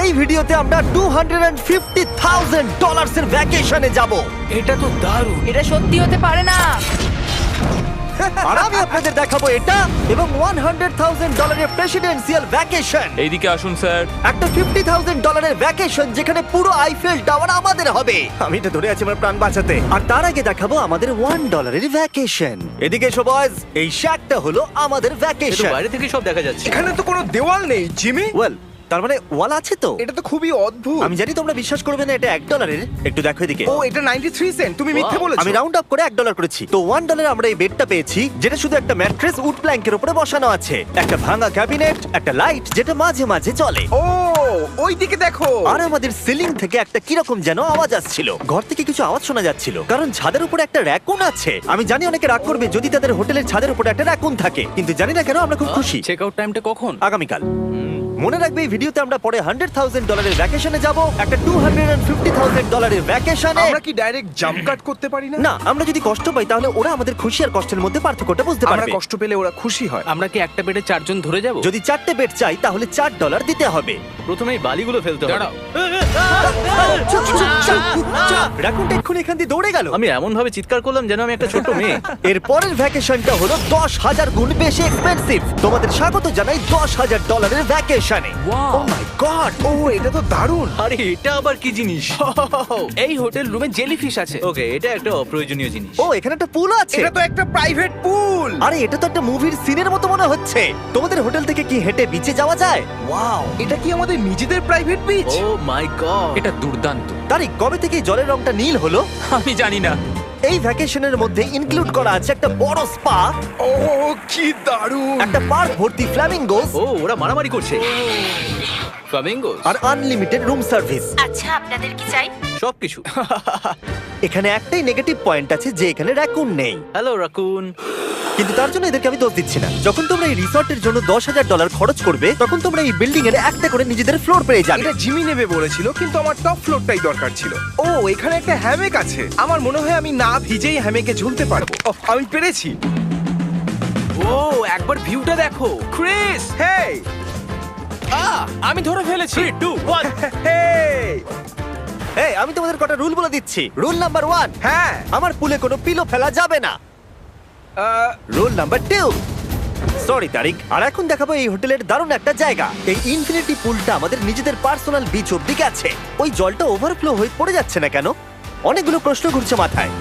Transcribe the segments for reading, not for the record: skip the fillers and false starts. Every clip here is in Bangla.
এই ভিডিওতে আমরা $250,000 এর ভ্যাকেশনে যাব। এটা তো দারুণ। এটা সত্যি হতে পারে না। আর আমি আপনাদের দেখাবো এটা এবং $100,000 এর প্রেসিডেন্সিয়াল ভ্যাকেশন। এইদিকে আসুন স্যার। একটা $50,000 এর ভ্যাকেশন যেখানে পুরো আইফেল টাওয়ার আমাদের হবে। আমি এটা ধরে আছি আমার প্রাণ বাঁচাতে। আর তার আগে দেখাবো আমাদের $1 এর ভ্যাকেশন। এদিকে এসো বয়স, এই শ্যাকটা হলো আমাদের এটা ভ্যাকেশন। বাইরে থেকে সব দেখা যাচ্ছে। এখানে তো কোনো দেওয়াল নেই জিমি। ওয়েল, তার মানে ওয়াল আছে তো? এটা তো খুবই অদ্ভুত। আমি জানি তোমরা বিশ্বাস করবে না, এটা $1 এর। একটু দেখো এদিকে। ও এটা 93 সেন্ট। তুমি মিথ্যে বলেছো। আমি রাউন্ড আপ করে $1 করেছি। তো $1 আমরা এই বেডটা পেয়েছি, যেটা শুধু একটা ম্যাট্রেস উড প্ল্যাঙ্কের উপরে বসানো আছে, একটা ভাঙা ক্যাবিনেট, একটা লাইট যেটা মাঝে মাঝে চলে, ও ওই দিকে দেখো। আর আমাদের সিলিং থেকে একটা কিরকম যেন আওয়াজ আসছিল। ঘর থেকে কিছু আওয়াজ শোনা যাচ্ছিল, কারণ ছাদের উপরে একটা র‍্যাকুন আছে। আমি জানি অনেকে রাগ করবে যদি তাদের হোটেলের ছাদের উপরে একটা র‍্যাকুন থাকে, কিন্তু জানি না কেন আমরা খুব খুশি। চেক আউট টাইমটা কখন? আগামীকাল। মনে রাখবে এই ভিডিওতে আমরা পরে $100,000 এর ভ্যাকেশনে যাব, একটা $250,000 এর ভ্যাকেশনে। আমরা কি ডাইরেক্ট জাম্প কাট করতে পারি না? না, আমরা যদি কষ্ট পাই তাহলে ওরা আমাদের খুশি আর কষ্টের মধ্যে পার্থক্যটা বুঝতে আমরা পারবে। কষ্ট পেলে ওরা খুশি হয়। আমরা কি একটা বেডে 4 জন ধরে যাব? যদি 4টে বেড চাই তাহলে $4 দিতে হবে। প্রথমে এই বালিগুলো ফেলতে হবে। দাঁড়াও। রাকুনটা এক্ষুনি এখান দিয়ে দৌড়ে গেল। আমি এমন ভাবে চিৎকার করলাম যেন আমি একটা ছোট মেয়ে। এর পরের ভ্যাকেশনটা হলো 10,000 গুণ বেশি এক্সপেন্সিভ। তোমাদের স্বাগত জানাই $10,000 এর ভ্যাকেশনে। Wow! ও মাই গড! ও এটা তো দারুণ। আরে এটা আবার কি জিনিস? এই হোটেল রুমে জেলিফিশ আছে। ওকে, এটা একটা অপ্রয়োজনীয় জিনিস। ও এখানে একটা পুল আছে। এটা তো একটা প্রাইভেট পুল। আরে এটা তো একটা মুভির সিনের মতো মনে হচ্ছে। তোমাদের হোটেল থেকে কি হেঁটে বিচে যাওয়া যায়? ওয়াও! এটা কি আমাদের নিজেদের প্রাইভেট বিচ? ও মাই গড, এটা দুর্দান্ত। তারিক, কবে থেকে এই জলের রংটা নীল হলো? আমি জানি না। এই ভ্যাকেশনের মধ্যে ইনক্লুড করা আছে একটা বড় স্পা, ও কি দারুণ। একটা পার্ক ভর্তি ফ্ল্যামিঙ্গোস, ও ওরা মারামারি করছে। ফ্লামিঙ্গোস আর আনলিমিটেড রুম সার্ভিস। আচ্ছা, আপনাদের কি চাই? সবকিছু। এখানে একটাই নেগেটিভ পয়েন্ট আছে যে এখানে র‍্যাকুন নেই, হ্যালো রাকুন। কিন্তু তার জন্য এদেরকে আমি দোষ দিচ্ছি না। যখন তোমরা এই রিসর্টের জন্য $10,000 খরচ করবে, তখন তোমরা এই বিল্ডিং এর একটা করে নিজেদের ফ্লোর পেয়ে যাবে। এটা জিমি নেবে বলেছিল, কিন্তু আমার টপ ফ্লোরটাই দরকার ছিল। ও এখানে একটা হ্যামেক আছে। আমার মনে হয় আমি না ভিজেই হ্যামেকে ঝুলতে পারবো। ও আমি পেরেছি। ও একবার ভিউটা দেখো ক্রিস। হেই আমি ধরে ফেলেছি। 3 2 1 হেই। এই, আমি তোমাদের কটা রুল বলে দিচ্ছি। রুল নাম্বার 1, হ্যাঁ আমার পুলে কোনো পিলো ফেলা যাবে না। রুল নাম্বার 2, সরি তারিক। আর এখন দেখাবো এই হোটেলের দারুণ একটা জায়গা। এই ইনফিনিটি পুলটা আমাদের নিজেদের পার্সোনাল বিচ অব্দি গেছে। ওই জলটা ওভারফ্লো হয়ে পড়ে যাচ্ছে না কেন? অনেকগুলো প্রশ্ন ঘুরছে মাথায়।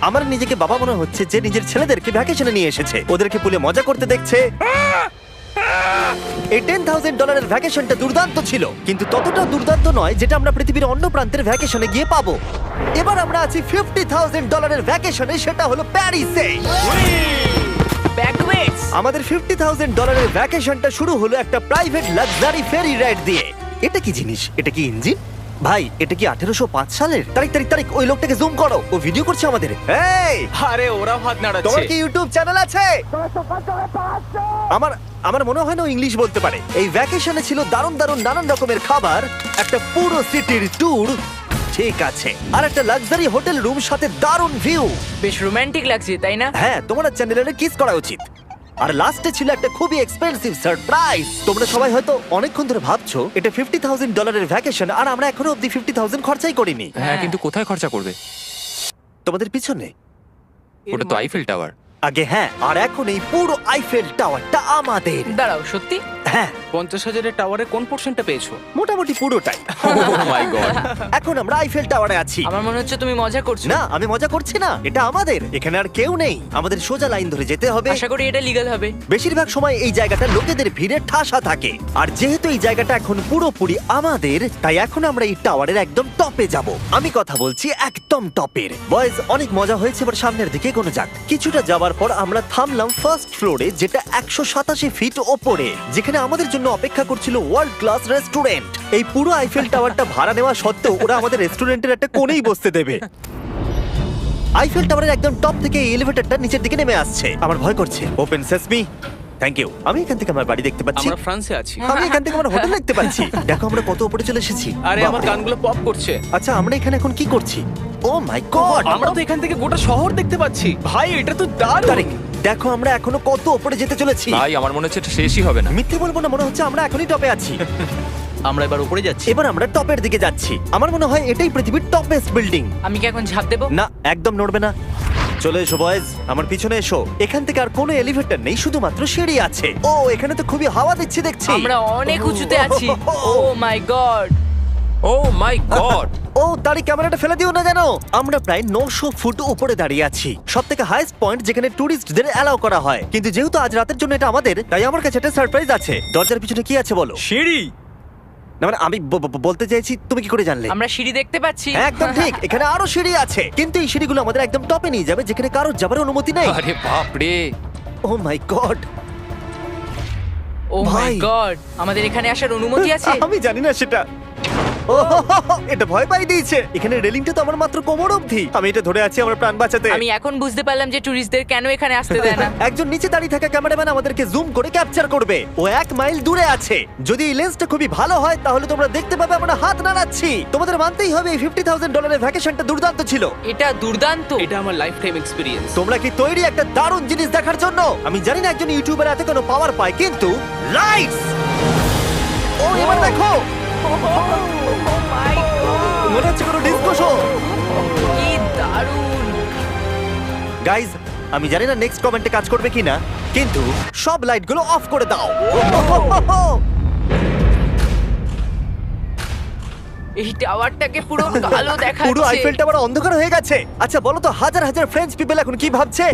আমার নিজেকে বাবা মনে হচ্ছে যে নিজের ছেলেদেরকে ভ্যাকেশনে নিয়ে এসেছে, ওদেরকে পুলে মজা করতে দেখছে। এই $10,000 এর ভ্যাকেশনটা দুর্দান্ত ছিল, কিন্তু ততটা দুর্দান্ত নয় যেটা আমরা পৃথিবীর অন্য প্রান্তের ভ্যাকেশনে গিয়ে পাবো। এবার আমরা আছি $50,000 এর ভ্যাকেশনে, সেটা হলো প্যারিসে। ব্যাকওয়েটস। আমাদের $50,000 এর ভ্যাকেশনটা শুরু হলো একটা প্রাইভেট লাক্সারি ফেরি রাইড দিয়ে। এটা কি জিনিস? এটা কি ইঞ্জিন? ভাই, এটা কি 1805 সালের? তারিক, ওই লোকটাকে জুম করো, ও ভিডিও করছে আমাদের। এই, আরে ওরা হাত তোমার নাড়াচ্ছে। কি ইউটিউব চ্যানেল আছে? আমার মনে হয় না ও ইংলিশ বলতে পারে। এই ভ্যাকেশনে ছিল দারুণ দারুণ নানান রকমের খাবার, একটা পুরো সিটির ট্যুর, ঠিক আছে, আর একটা লাক্সারি হোটেল রুম সাথে দারুণ ভিউ। বেশ রোমান্টিক লাগছে, তাই না? হ্যাঁ, তোমার চ্যানেলের কিস করা উচিত। আর লাস্টে ছিল একটা খুবই এক্সপেন্সিভ সারপ্রাইজ। তোমরা সবাই হয়তো অনেকক্ষণ ধরে ভাবছো এটা $50,000 এর ভ্যাকেশন, আর আমরা এখনো অব্দি 50,000 খরচাই করিনি। হ্যাঁ, কিন্তু কোথায় খরচা করবে? তোমাদের পিছনে ওটা তো আইফেল টাওয়ার। আগে হ্যাঁ, আর এখন এই পুরো আইফেল টাওয়ারটা আমাদের। দাঁড়াও, সত্যি? হ্যাঁ, 50,000 টাওয়ারের কোন পোরশনটা পেয়েছো? মোটামুটি পুরোটাই। ও মাই গড। এখন আমরা আইফেল টাওয়ারে আছি। আমার মনে হচ্ছে তুমি মজা করছো। না, আমি মজা করছি না, এটা আমাদের। এখানে আর কেউ নেই, আমাদের সোজা লাইন ধরে যেতে হবে। আশা করি এটা লিগ্যাল হবে। বেশিরভাগ সময় এই জায়গাটা লোকেদের ভিড়ে ঠাসা থাকে, আর যেহেতু এই জায়গাটা এখন পুরোপুরি আমাদের, তাই এখন আমরা এই টাওয়ারের একদম টপে যাব। আমি কথা বলছি একদম টপের। বয়েজ, অনেক মজা হয়েছে, এবার সামনের দিকে এগোনো যাক। কিছুটা যাওয়ার পর আমরা থামলাম ফার্স্ট ফ্লোরে, যেটা 187 ফিট ওপরে, যেখানে আমাদের জন্য অপেক্ষা করছিল ওয়ার্ল্ড ক্লাস রেস্টুরেন্ট। এই পুরো আইফেল টাওয়ারটা ভাড়া নেওয়া সত্ত্বেও ওরা আমাদের রেস্টুরেন্টের একটা কোণেই বসতে দেবে। আইফেল টাওয়ারের একদম টপ থেকে এই এলিভেটরটা নিচের দিকে নেমে আসছে। আমার ভয় করছে। Open sesame. Thank you. আমি এখান থেকে আমার বাড়ি দেখতে পাচ্ছি। আমরা ফ্রান্সে আছি। আমি এখান থেকে আমার হোটেল দেখতে পাচ্ছি। দেখো আমরা কত উপরে চলে এসেছি। আরে আমার বাপরে। কানগুলো পপ করছে। আচ্ছা, আমরা এখানে এখন কি করছি? ও মাই গড, আমরা তো এখান থেকে গোটা শহর দেখতে পাচ্ছি। ভাই, এটা তো দারুণ। তারিক, দেখো আমরা এখনো কত উপরে যেতে চলেছি। ভাই, আমার মনে হচ্ছে এটা শেষই হবে না। মিথ্যে বলবো না, মনে হচ্ছে আমরা এখনই টপে আছি। আমরা এবার উপরে যাচ্ছি। এবার আমরা টপের দিকে যাচ্ছি। আমার মনে হয় এটাই পৃথিবীর টপেস্ট বিল্ডিং। আমি কি এখন ঝাঁপ দেবো? না, একদম নড়বে না। চলে এসো বয়েজ, আমার পিছনে এসো। এখান থেকে আর কোনো এলিভেটর নেই, শুধুমাত্র সিঁড়ি আছে। ও, এখানে তো খুবই হাওয়া দিচ্ছে দেখছি। আমরা অনেক উঁচুতে আছি। ও মাই গড! ও মাই গড! ও, তারই ক্যামেরাটা ফেলে দিও না জানো। আমরা প্রায় 900 ফুট উপরে দাঁড়িয়ে আছি, সব থেকে হাইস্ট পয়েন্ট যেখানে টুরিস্টদের অ্যালাউ করা হয়। কিন্তু যেহেতু আজ রাতের জন্য এটা আমাদের, তাই আমার কাছে একটা সারপ্রাইজ আছে। দরজার পিছনে কি আছে বলো? সিঁড়ি। না মানে আমি বলতে চাইছি, তুমি কি করে জানলে? আমরা সিঁড়ি দেখতে পাচ্ছি। একদম ঠিক, এখানে আরো সিঁড়ি আছে, কিন্তু এই সিঁড়িগুলো আমাদের একদম টপে নিয়ে যাবে, যেখানে কারোর যাবার অনুমতি নেই। আরে বাপ রে! ও মাই গড! ও মাই ভাই। গড! আমাদের এখানে আসার অনুমতি আছে? আমি জানি না সেটা। ও, এটা ভয় পাই দিয়েছে। এখানে রেলিংটা তো আমার মাত্র কোমর অবধি। আমি এটা ধরে আছি আমার প্রাণ বাঁচাতে। আমি এখন বুঝতে পারলাম যে টুরিস্টদের কেন এখানে আসতে দেয় না। একজন নিচে দাঁড়িয়ে থাকা ক্যামেরাম্যান আমাদেরকে জুম করে ক্যাপচার করবে। ও 1 মাইল দূরে আছে। যদি এই লেন্সটা খুবই ভালো হয় তাহলে তোমরা দেখতে পাবে আমরা হাত নাড়াচ্ছি। তোমাদের মানতেই হবে এই $50,000 ভ্যাকেশনটা দুর্দান্ত ছিল। এটা দুর্দান্ত। এটা আমার লাইফ টাইম এক্সপিরিয়েন্স। তোমরা কি তৈরি একটা দারুণ জিনিস দেখার জন্য? আমি জানি না একজন ইউটিউবার এত কোনো পাওয়ার পায়, কিন্তু লাইটস! ও, এবার দেখো, মনে হচ্ছে কোনো ডিস্কো শো। কি দারুণ! গাইজ, আমি জানি না নেক্সট কমেন্টে কাজ করবে কিনা, কিন্তু সব লাইটগুলো অফ করে দাও। এই টাওয়ারটাকে পুরো কালো দেখাচ্ছে। পুরো আইফেল টাওয়ার অন্ধকার হয়ে গেছে। আচ্ছা বলো তো, হাজার হাজার ফ্রেঞ্চ পিপল এখন কি ভাবছে?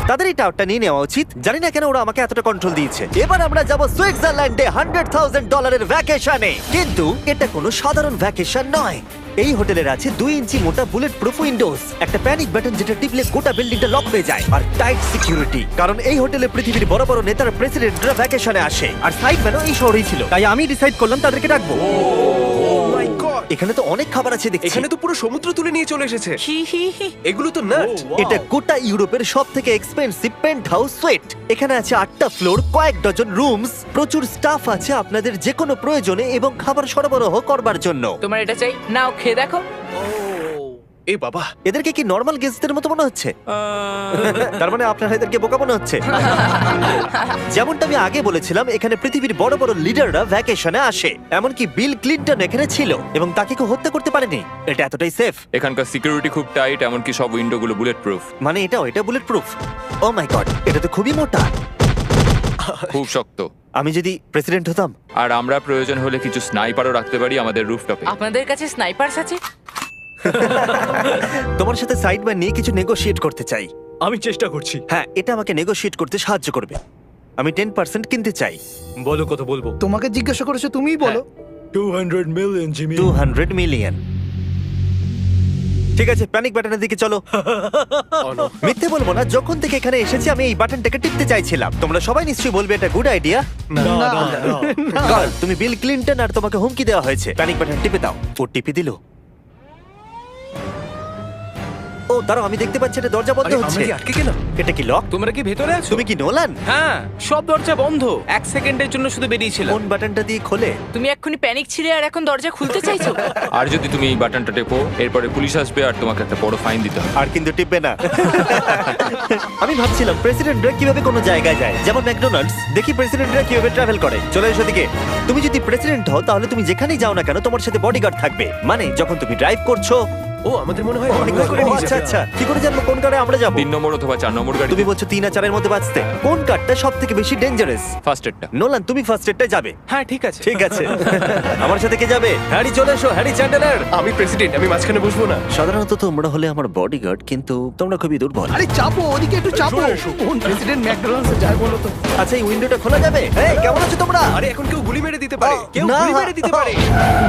তাদের এই টাওয়ারটা নিয়ে নেওয়া উচিত। জানি না কেন ওরা আমাকে এতটা কন্ট্রোল দিয়েছে। এবার আমরা যাব সুইজারল্যান্ডে $100,000 ভ্যাকেশনে। কিন্তু এটা কোনো সাধারণ ভ্যাকেশন নয়। এই হোটেলের আছে 2 ইঞ্চি মোটা বুলেট প্রুফ উইন্ডোজ, একটা প্যানিক বাটন যেটা টিপলে গোটা বিল্ডিংটা লক হয়ে যায়, আর টাইট সিকিউরিটি। কারণ এই হোটেলে পৃথিবীর বড় বড় নেতার প্রেসিডেন্টরা ভ্যাকেশনে আসে, আর সাইডম্যানও এই শহরেই ছিল। তাই আমি ডিসাইড করলাম তাদেরকে ডাকবো। ও মাই গড! এখানে তো অনেক খাবার আছে দেখছি। এখানে তো পুরো সমুদ্র তুলে নিয়ে চলে এসেছে। হি হি হি। এগুলো তো নাট। এটা গোটা ইউরোপের সব থেকে এক্সপেন্সিভ পেন্ট হাউস সুইট। এখানে আছে 8টা ফ্লোর, কয়েক ডজন রুমস, প্রচুর স্টাফ আছে আপনাদের যে কোনো প্রয়োজনে এবং খাবার সরবরাহ করবার জন্য। তোমার এটা চাই? নাও খেয়ে দেখো। এ বাবা! এদেরকে কি নর্মাল গেস্টদের মতো মনে হচ্ছে? তার মানে আপনারা এদেরকে বোকা মনে হচ্ছে। যেমনটা আমি আগে বলেছিলাম, এখানে পৃথিবীর বড় বড় লিডাররা ভ্যাকেশনে আসে। এমনকি বিল ক্লিনটন এখানে ছিল এবং তাকে কেউ হত্যা করতে পারেনি। এটা এতটাই সেফ। এখানকার সিকিউরিটি খুব টাইট, এমনকি সব উইন্ডোগুলো বুলেট প্রুফ। মানে এটা বুলেট প্রুফ? ও মাই গড, এটা তো খুবই মোটা। খুব শক্ত। আমি যদি প্রেসিডেন্ট হতাম। আর আমরা প্রয়োজন হলে কিছু স্নাইপারও রাখতে পারি আমাদের রুফটপে। আপনাদের কাছে স্নাইপারস আছে? তোমার সাথে সাইডম্যান নিয়ে কিছু নেগোশিয়েট করতে চাই। আমি চেষ্টা করছি। হ্যাঁ, এটা আমাকে নেগোশিয়েট করতে সাহায্য করবে। আমি 10% কিনতে চাই। বলো কত বলবো? তোমাকে জিজ্ঞাসা করেছো, তুমিই বলো। 200 মিলিয়ন জিমি। 200 মিলিয়ন। ঠিক আছে, প্যানিক বাটনের দিকে চলো। মিথ্যে বলবো না, যখন থেকে এখানে এসেছি আমি এই বাটনটাকে টিপতে চাইছিলাম। তোমরা সবাই নিশ্চয়ই বলবে এটা গুড আইডিয়া। কারণ তুমি বিল ক্লিনটন আর তোমাকে হুমকি দেওয়া হয়েছে। প্যানিক বাটন টিপে দাও। ও টিপে দিল। ও দাঁড়াও, আমি দেখতে পাচ্ছি এটা দরজা বন্ধ আরে, হচ্ছে। আমরা কি আটকে গেলাম? এটা কি লক? তোমরা কি ভেতরে আছো? তুমি কি নোলান? হ্যাঁ, সব দরজা বন্ধ। 1 সেকেন্ডের জন্য শুধু বেরিয়েছিলাম। কোন বাটনটা দিয়ে খোলে? তুমি এক্ষুনি প্যানিক ছিলে আর এখন দরজা খুলতে চাইছো? আর যদি তুমি এই বাটনটা টেপো, এরপরে পুলিশ আসবে আর তোমাকে একটা বড় ফাইন দিতে হবে। আর কিন্তু টিপবে না। আমি ভাবছিলাম প্রেসিডেন্টরা কিভাবে কোনো জায়গায় যায়, যেমন ম্যাকডোনাল্ডস। দেখি প্রেসিডেন্টরা কিভাবে ট্রাভেল করে। চলে এসো দিকে। তুমি যদি প্রেসিডেন্ট হও তাহলে তুমি যেখানেই যাও না কেন তোমার সাথে বডিগার্ড থাকবে। মানে যখন তুমি ড্রাইভ করছো। ও, আমাদের মনে হয় Oh my অনেক করে God, নিয়ে আচ্ছা যাবে। আচ্ছা, কি করে জানবো কোন কারে আমরা যাবো? 3 নম্বর অথবা 4 নম্বর গাড়ি। তুমি বলছো 3 আর 4 এর মধ্যে বাঁচতে। কোন কারটা সব থেকে বেশি ডেঞ্জারাস? ফার্স্ট এডটা। নোলান, তুমি ফার্স্ট এডটাই যাবে। হ্যাঁ, ঠিক আছে। ঠিক আছে। আমার সাথে কে যাবে? হ্যারি, চলে এসো। Harry Chandler. আমি প্রেসিডেন্ট, আমি মাঝখানে বসবো না। সাধারণত তোমরা হলে আমার বডিগার্ড, কিন্তু তোমরা খুবই দুর্বল। আরে চাপো, ওদিকে একটু চাপো। কোন প্রেসিডেন্ট ম্যাকডোনাল্ডসে যায় বলো তো? আচ্ছা, এই উইন্ডোটা খোলা যাবে? এই, কেমন আছো তোমরা? আরে, এখন কেউ গুলি মেরে দিতে পারে। কেউ না, গুলি মেরে দিতে পারে।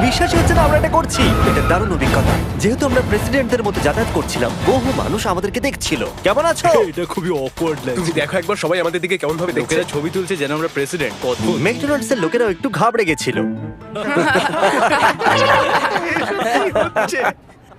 বিশ্বাসই হচ্ছে না আমরা এটা করছি। এটা দারুণ অভিজ্ঞতা। যেহেতু আমরা প্রেসিডেন্টদের মতো যাতায়াত করছিলাম, বহু মানুষ আমাদেরকে দেখছিল। কেমন আছো? এটা খুবই অকওয়ার্ড তুমি লাগছে। দেখো একবার, সবাই আমাদের দিকে কেমন ভাবে দেখছে। লোকেরা ছবি তুলছে যেন আমরা প্রেসিডেন্ট। অদ্ভুত। ম্যাকডোনাল্ডস এর লোকেরাও একটু ঘাবড়ে গেছিল।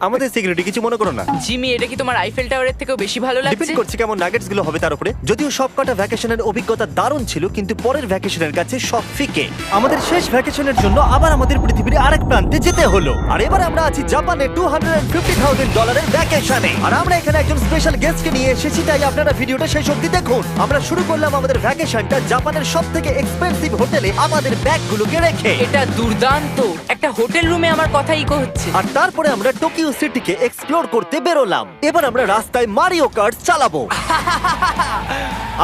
আমাদের সিকিউরিটি কিছু মনে করো না। জিমি, এটা কি তোমার আইফেল টাওয়ারের থেকেও বেশি ভালো লাগছে? ডিপেন্ড করছে কেমন নাগেটস গুলো হবে তার উপরে। যদিও সবকটা ভ্যাকেশনের অভিজ্ঞতা দারুণ ছিল, কিন্তু পরের ভ্যাকেশনের কাছে সব ফিকে। আমাদের শেষ ভ্যাকেশনের জন্য আবার আমাদের পৃথিবীর আরেক প্রান্তে যেতে হলো। আর এবার আমরা আছি জাপানে $250,000 ভ্যাকেশনে। আর আমরা এখানে একজন স্পেশাল গেস্টকে নিয়ে এসেছি, তাই আপনারা ভিডিওটা শেষ অবধি দেখুন। আমরা শুরু করলাম আমাদের ভ্যাকেশনটা জাপানের সবথেকে এক্সপেন্সিভ হোটেলে আমাদের ব্যাগগুলোকে রেখে। এটা দুর্দান্ত। একটা হোটেল রুমে আমার কথা ইকো হচ্ছে। আর তারপরে আমরা টোকিও সিটিকে এক্সপ্লোর করতে বেরোলাম। এবার আমরা রাস্তায় মারিও কার্টস চালাবো।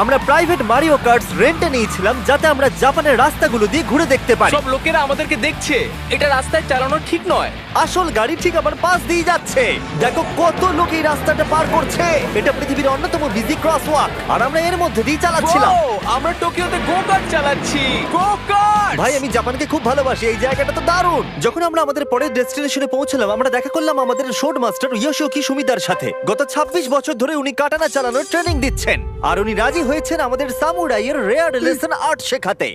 আমরা প্রাইভেট মারিও কার্টস রেন্টে নিয়েছিলাম, যাতে আমরা জাপানের রাস্তাগুলো দিয়ে ঘুরে দেখতে পারি। সব লোকেরা আমাদেরকে দেখছে, এটা রাস্তায় চালানো ঠিক নয়। আসল গাড়ি ঠিক আমার পাশ দিয়ে যাচ্ছে। দেখো কত লোক এই রাস্তাটা পার করছে। এটা পৃথিবীর অন্যতম বিজি ক্রসওয়াক, আর আমরা এর মধ্যে দিয়ে চালাচ্ছিলাম। ও, আমরা টোকিওতে গো কার্ট চালাচ্ছি। গো কার্ট! ভাই, আমি জাপানকে খুব ভালোবাসি। এই জায়গাটা তো দারুণ। যখন আমরা আমাদের পরের ডেস্টিনেশনে পৌঁছলাম, আমরা দেখা করলাম আমাদের শোড মাস্টার ইয়োশিওকি সুমিদার সাথে। গত 26 বছর ধরে উনি কাটানা চালানোর ট্রেনিং দিচ্ছেন, আর উনি রাজি হয়েছেন আমাদের সামুরাইয়ের রেয়ার লেসন আর্ট শেখাতে।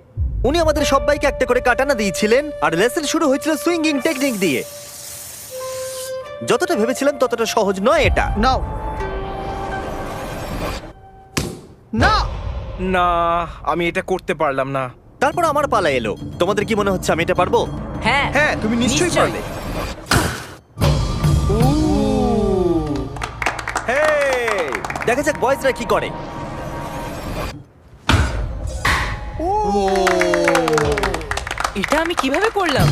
উনি আমাদের সবাইকে একটা করে কাটানা দিয়েছিলেন, আর লেসন শুরু হয়েছিল সুইঙ্গিং টেকনিক দিয়ে। যতটা ভেবেছিলাম ততটা সহজ নয় এটা। নাও না না, আমি এটা করতে পারলাম না। তারপর আমার পালা এলো। তোমাদের কি মনে হচ্ছে আমি এটা পারবো? হ্যাঁ হ্যাঁ, তুমি নিশ্চয়ই পারবে। হেই! দেখা যাক বয়েজরা কি করে। এটা আমি কিভাবে করলাম?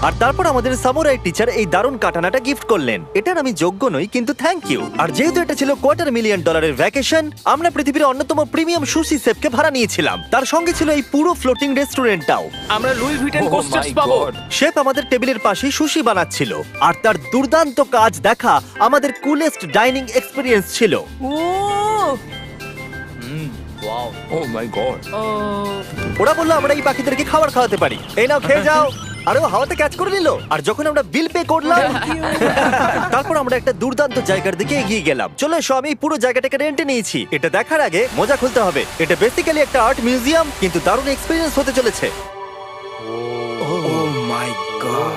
আর তারপর আমাদের সামুরাই টিচার এই দারুণ কাটানাটা গিফট করলেন। এটার আমি যোগ্য নই, কিন্তু থ্যাংক ইউ। আর যেহেতু এটা ছিল $250,000 ভ্যাকেশন, আমরা পৃথিবীর অন্যতম প্রিমিয়াম সুশি শেফকে ভাড়া নিয়েছিলাম। তার সঙ্গে ছিল এই পুরো ফ্লোটিং রেস্টুরেন্টটাও। আমরা লুই ভিটেন Oh কোস্টার্স my পাবো। God! শেফ আমাদের টেবিলের পাশেই সুশি বানাচ্ছিল, আর তার দুর্দান্ত কাজ দেখা আমাদের কুলেস্ট ডাইনিং এক্সপিরিয়েন্স ছিল। ও ও মাই গড! ও ওরা বললো আমরা এই পাখিদেরকে খাবার খাওয়াতে পারি। এই নাও, খেয়ে যাও। আরে ও হাওয়াতে ক্যাচ করে নিল। আর যখন আমরা বিল পে করলাম, তারপর আমরা একটা দুর্দান্ত জায়গার দিকে এগিয়ে গেলাম। চলে এসো, আমি এই পুরো জায়গাটাকে রেন্টে নিয়েছি। এটা দেখার আগে মজা খুলতে হবে। এটা বেসিক্যালি একটা আর্ট মিউজিয়াম, কিন্তু দারুণ এক্সপেরিয়েন্স হতে চলেছে। ও মাই গড!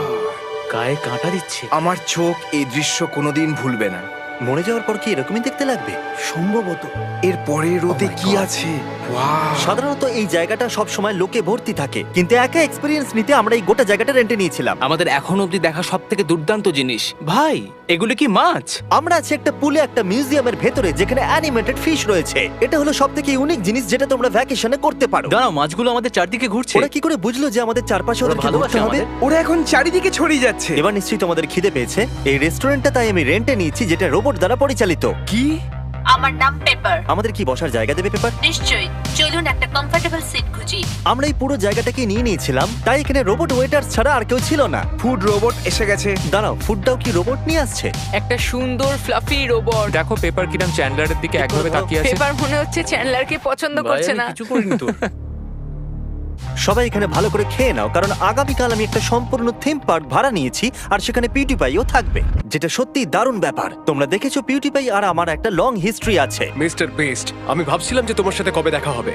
গায়ে কাঁটা দিচ্ছে। আমার চোখ এই দৃশ্য কোনোদিন ভুলবে না। মরে যাওয়ার পর কি এরকমই দেখতে লাগবে? সম্ভবত এর পরের রোদে কি আছে। ওয়াও! সাধারণত এই জায়গাটা সব সময় লোকে ভর্তি থাকে, কিন্তু একা এক্সপেরিয়েন্স নিতে আমরা এই গোটা জায়গাটা রেন্টে নিয়েছিলাম। আমাদের এখন অবধি দেখা সব থেকে দুর্দান্ত জিনিস। ভাই, এগুলো কি মাছ? আমরা আছি একটা পুলে, একটা মিউজিয়ামের ভেতরে, যেখানে অ্যানিমেটেড ফিশ রয়েছে। এটা হলো সবথেকে ইউনিক জিনিস যেটা তোমরা ভ্যাকেশনে করতে পারো। দাঁড়াও, মাছগুলো আমাদের চারদিকে ঘুরছে। ওরা কি করে বুঝলো যে আমাদের চারপাশে ওদেরকে ভালোবাসে ঘুরতে হবে? আমাদের। ওরা এখন চারিদিকে ছড়িয়ে যাচ্ছে। এবার নিশ্চয়ই তোমাদের খিদে পেয়েছে। এই রেস্টুরেন্টটা তাই আমি রেন্টে নিয়েছি, যেটা রোবট দ্বারা পরিচালিত। কি? আমার নাম পেপার। আমাদের কি বসার জায়গা দেবে পেপার? নিশ্চয়ই, চলুন একটা কমফোর্টেবল সিট খুঁজি। আমরা এই পুরো জায়গাটাকে নিয়ে নিয়েছিলাম, তাই এখানে রোবট ওয়েটার ছাড়া আর কেউ ছিল না। ফুড রোবট এসে গেছে। দাঁড়াও, ফুডটাও কি রোবট নিয়ে আসছে? একটা সুন্দর ফ্লাফি রোবট। দেখো পেপার কিরাম চ্যান্ডলারের দিকে একভাবে তাকিয়ে আছে। পেপার মনে হচ্ছে চ্যান্ডলারকে পছন্দ করছে না। কিছু করিনি তো। সবাই এখানে ভালো করে খেয়ে নাও, কারণ আগামীকাল আমি একটা সম্পূর্ণ থিম পার্ক ভাড়া নিয়েছি, আর সেখানে পিউটিপাইও থাকবে, যেটা সত্যিই দারুণ ব্যাপার। তোমরা দেখেছো পিউটিপাই আর আমার একটা লং হিস্ট্রি আছে। মিস্টার বেস্ট, আমি ভাবছিলাম যে তোমার সাথে কবে দেখা হবে।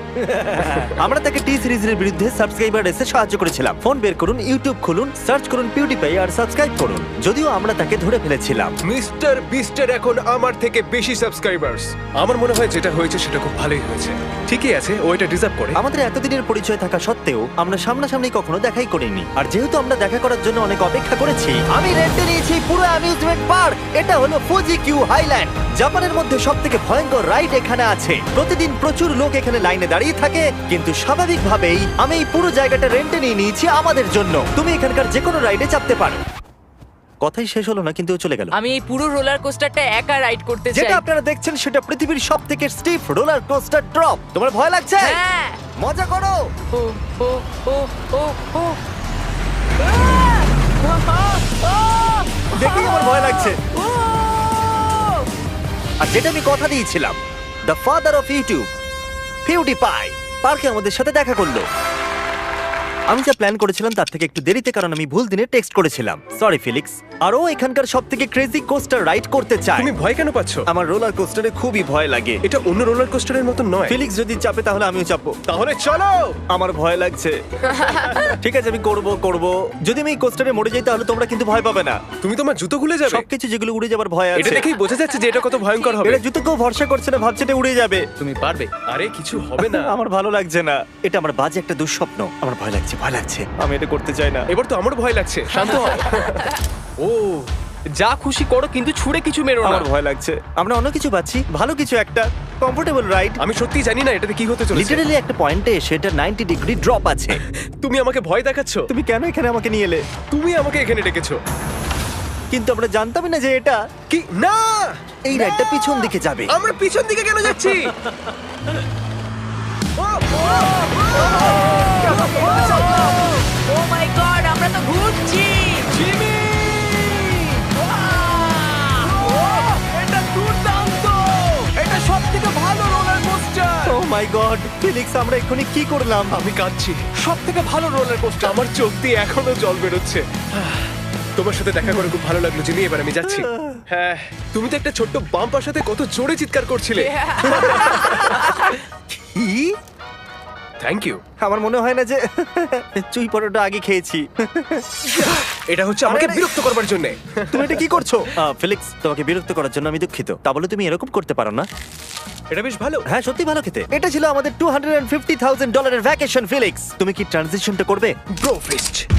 আমরা তাকে টি সিরিজের বিরুদ্ধে সাবস্ক্রাইবার রেসে সাহায্য করেছিলাম। ফোন বের করুন, ইউটিউব খুলুন, সার্চ করুন পিউটিপাই আর সাবস্ক্রাইব করুন। যদিও আমরা তাকে ধরে ফেলেছিলাম। মিস্টার বিস্টের এখন আমার থেকে বেশি সাবস্ক্রাইবার্স। আমার মনে হয় যেটা হয়েছে সেটা খুব ভালোই হয়েছে। ঠিকই আছে, ও এটা ডিজার্ভ করে। আমাদের এতদিনের পরিচয় থাকা সত্ত্বেও আমরা সামনাসামনি কখনো দেখাই করিনি, আর যেহেতু আমরা দেখা করার জন্য অনেক অপেক্ষা করেছি, আমি রেন্টে নিয়েছি পুরো অ্যামিউজমেন্ট পার্ক। এটা হলো ফুজি কিউ হাইল্যান্ড। জাপানের মধ্যে সবথেকে ভয়ঙ্কর রাইড এখানে আছে। প্রতিদিন প্রচুর লোক এখানে লাইনে দাঁড়িয়ে থাকে, কিন্তু স্বাভাবিকভাবেই আমি এই পুরো জায়গাটা রেন্টে নিয়ে নিয়েছি আমাদের জন্য। তুমি এখানকার যে কোনো রাইডে চাপতে পারো। কথাই শেষ হলো না, কিন্তু ও চলে গেল। আমি এই পুরো রোলার কোস্টারটা একা রাইড করতে চাই। যেটা আপনারা দেখছেন সেটা পৃথিবীর সবথেকে স্টিফ রোলার কোস্টার ড্রপ। তোমার ভয় লাগছে? হ্যাঁ। মজা করো। ও ও ও ও ও দেখেই আমার ভয় লাগছে। আর যেটা আমি কথা দিয়েছিলাম, দ্য ফাদার অফ ইউটিউব, পিউটিপাই, পার্কে আমাদের সাথে দেখা করলো। আমি যা প্ল্যান করেছিলাম তার থেকে একটু দেরিতে, কারণ আমি ভুল দিনে টেক্সট করেছিলাম। সরি ফিলিক্স। আর ও এখানকার সবথেকে ক্রেজি কোস্টার রাইড করতে চায়। তুমি ভয় কেন পাচ্ছ? আমার রোলার কোস্টারে খুবই ভয় লাগে। এটা অন্য রোলার কোস্টারের মতো নয়। ফিলিক্স যদি চাপে তাহলে আমিও চাপবো। তাহলে চলো। আমার ভয় লাগছে। ঠিক আছে, আমি করব। যদি আমি এই কোস্টারে মরে যাই তাহলে তোমরা কিন্তু ভয় পাবে না। তুমি তোমার জুতো খুলে যাবে। সবকিছু যেগুলো উড়ে যাবার ভয় এটা আছে। দেখেই বোঝা যাচ্ছে যে এটা কত ভয়ঙ্কর হবে। এরা জুতো কেউ ভরসা করছে না, ভাবছে এটা উড়ে যাবে। তুমি পারবে। আরে কিছু হবে না। আমার ভালো লাগছে না। এটা আমার বাজে একটা দুঃস্বপ্ন। আমার ভয় লাগছে। আমি এটা করতে চাই না। এবার তো আমার ভয় লাগছে। শান্ত হও। ও যা খুশি করো কিন্তু ছুড়ে কিছু মেরো না। আমার ভয় লাগছে। আমরা অন্য কিছু পাচ্ছি, ভালো কিছু, একটা কমফোর্টেবল রাইড। আমি সত্যি জানি না এটাতে কি হতে চলেছে। লিটারালি একটা পয়েন্টে এসে এটা 90 ডিগ্রি ড্রপ আছে। তুমি আমাকে ভয় দেখাচ্ছ। তুমি কেন এখানে আমাকে নিয়ে এলে? তুমি আমাকে এখানে ডেকেছো। কিন্তু আমরা জানতামই না যে এটা কি না, এই রাইডটা পিছন দিকে যাবে। আমরা পিছন দিকে কেন যাচ্ছি? ও মাই গড, আমরা তো ঘুরছি। এটা দুর্দান্ত। এটা সবথেকে ভালো রোলার কোস্টার। ও মাই গড, ফিলিক্স আমরা এক্ষুনি কি করলাম? আমি কাঁদছি। সবথেকে ভালো রোলার কোস্টার। আমার চোখ দিয়ে এখনো জল বেরোচ্ছে। তোমার সাথে দেখা করে খুব ভালো লাগলো জিমি। এবার আমি যাচ্ছি। হ্যাঁ, তুমি তো একটা ছোট্ট বাম্পার সাথে কত জোরে চিৎকার করছিলে। কি? Thank you. আমার মনে হয় না যে চুই পরোটা আগে খেয়েছি। এটা হচ্ছে আমাকে আরে- বিরক্ত করবার জন্য। তুমি এটা কি করছো? ফিলিক্স, তোমাকে বিরক্ত করার জন্য আমি দুঃখিত। তা বলে তুমি এরকম করতে পারো না। এটা বেশ ভালো। হ্যাঁ, সত্যি ভালো খেতে। এটা ছিল আমাদের $250,000 ভ্যাকেশন। ফিলিক্স, তুমি কি ট্রানজিশনটা করবে? Bro feast.